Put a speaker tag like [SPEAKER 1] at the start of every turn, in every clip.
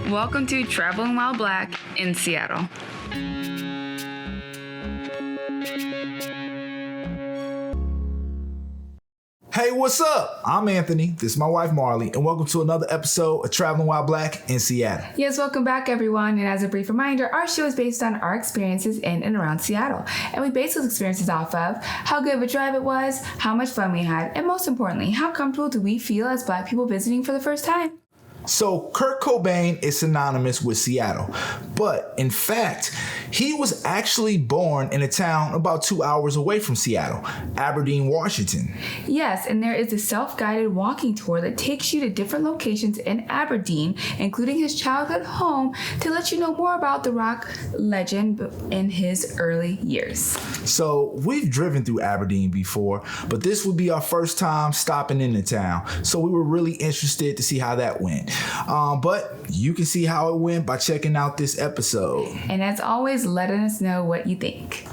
[SPEAKER 1] Welcome to Traveling While Black in Seattle.
[SPEAKER 2] Hey, what's up? I'm Anthony. This is my wife, Marley, and welcome to another episode of Traveling While Black in Seattle.
[SPEAKER 1] Yes, welcome back, everyone. And as a brief reminder, our show is based on our experiences in and around Seattle. And we base those experiences off of how good of a drive it was, how much fun we had, and most importantly, how comfortable do we feel as Black people visiting for the first time?
[SPEAKER 2] So, Kurt Cobain is synonymous with Seattle, but in fact, he was actually born in a town about 2 hours away from Seattle, Aberdeen, Washington.
[SPEAKER 1] Yes, and there is a self-guided walking tour that takes you to different locations in Aberdeen, including his childhood home, to let you know more about the rock legend in his early years.
[SPEAKER 2] So, we've driven through Aberdeen before, but this would be our first time stopping in the town, so we were really interested to see how that went. But you can see how it went by checking out this episode.
[SPEAKER 1] And as always, letting us know what you think.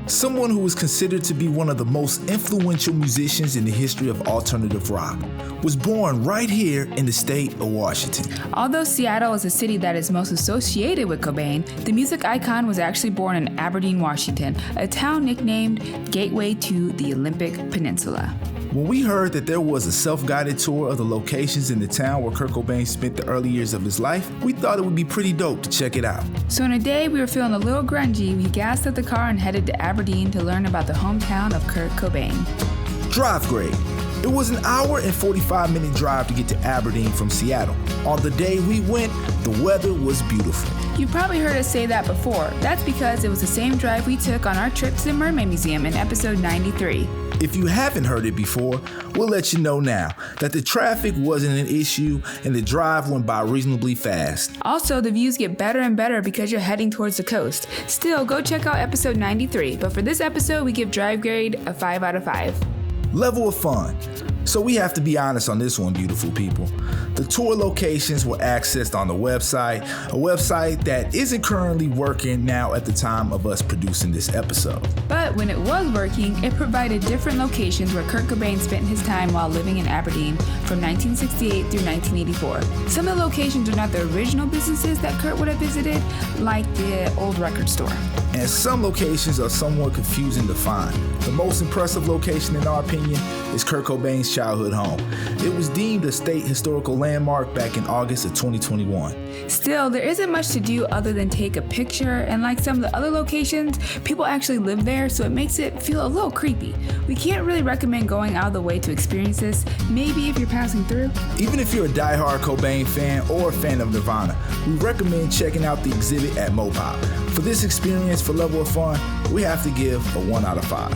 [SPEAKER 2] Someone who is considered to be one of the most influential musicians in the history of alternative rock was born right here in the state of Washington.
[SPEAKER 1] Although Seattle is a city that is most associated with Cobain, the music icon was actually born in Aberdeen, Washington, a town nicknamed Gateway to the Olympic Peninsula.
[SPEAKER 2] When we heard that there was a self-guided tour of the locations in the town where Kurt Cobain spent the early years of his life, we thought it would be pretty dope to check it out.
[SPEAKER 1] So on a day we were feeling a little grungy, we gassed up the car and headed to Aberdeen to learn about the hometown of Kurt Cobain.
[SPEAKER 2] Drive grade. It was an hour and 45-minute drive to get to Aberdeen from Seattle. On the day we went, the weather was beautiful.
[SPEAKER 1] You've probably heard us say that before. That's because it was the same drive we took on our trip to the Mermaid Museum in episode 93.
[SPEAKER 2] If you haven't heard it before, we'll let you know now that the traffic wasn't an issue and the drive went by reasonably fast.
[SPEAKER 1] Also, the views get better and better because you're heading towards the coast. Still, go check out episode 93, but for this episode, we give drive grade a 5 out of 5.
[SPEAKER 2] Level of fun. So we have to be honest on this one, beautiful people. The tour locations were accessed on the website, a website that isn't currently working now at the time of us producing this episode.
[SPEAKER 1] But when it was working, it provided different locations where Kurt Cobain spent his time while living in Aberdeen from 1968 through 1984. Some of the locations are not the original businesses that Kurt would have visited, like the old record store.
[SPEAKER 2] And some locations are somewhat confusing to find. The most impressive location, in our opinion, is Kurt Cobain's childhood home. It was deemed a state historical landmark back in August of 2021.
[SPEAKER 1] Still, there isn't much to do other than take a picture, and like some of the other locations, people actually live there, so it makes it feel a little creepy. We can't really recommend going out of the way to experience this, maybe if you're passing through.
[SPEAKER 2] Even if you're a diehard Cobain fan or a fan of Nirvana, we recommend checking out the exhibit at Mopop. For this experience, for level of fun, we have to give a 1 out of 5.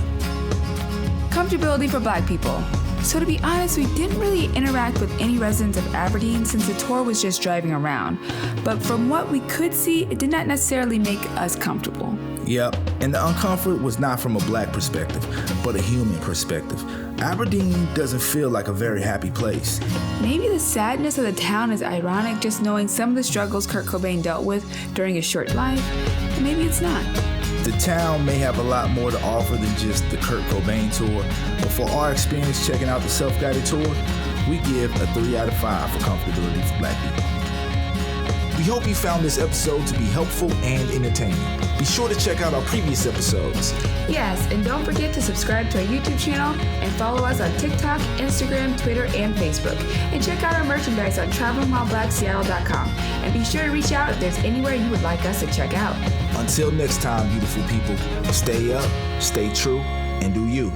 [SPEAKER 1] Comfortability for Black people. So to be honest, we didn't really interact with any residents of Aberdeen since the tour was just driving around. But from what we could see, it did not necessarily make us comfortable.
[SPEAKER 2] Yep, and the uncomfort was not from a Black perspective, but a human perspective. Aberdeen doesn't feel like a very happy place.
[SPEAKER 1] Maybe the sadness of the town is ironic, just knowing some of the struggles Kurt Cobain dealt with during his short life. And maybe it's not.
[SPEAKER 2] The town may have a lot more to offer than just the Kurt Cobain Tour, but for our experience checking out the self-guided tour, we give a 3 out of 5 for comfortability for Black people. We hope you found this episode to be helpful and entertaining. Be sure to check out our previous episodes.
[SPEAKER 1] Yes, and don't forget to subscribe to our YouTube channel and follow us on TikTok, Instagram, Twitter, and Facebook. And check out our merchandise on travelingwhileblackseattle.com. And be sure to reach out if there's anywhere you would like us to check out.
[SPEAKER 2] Until next time, beautiful people, stay up, stay true, and do you.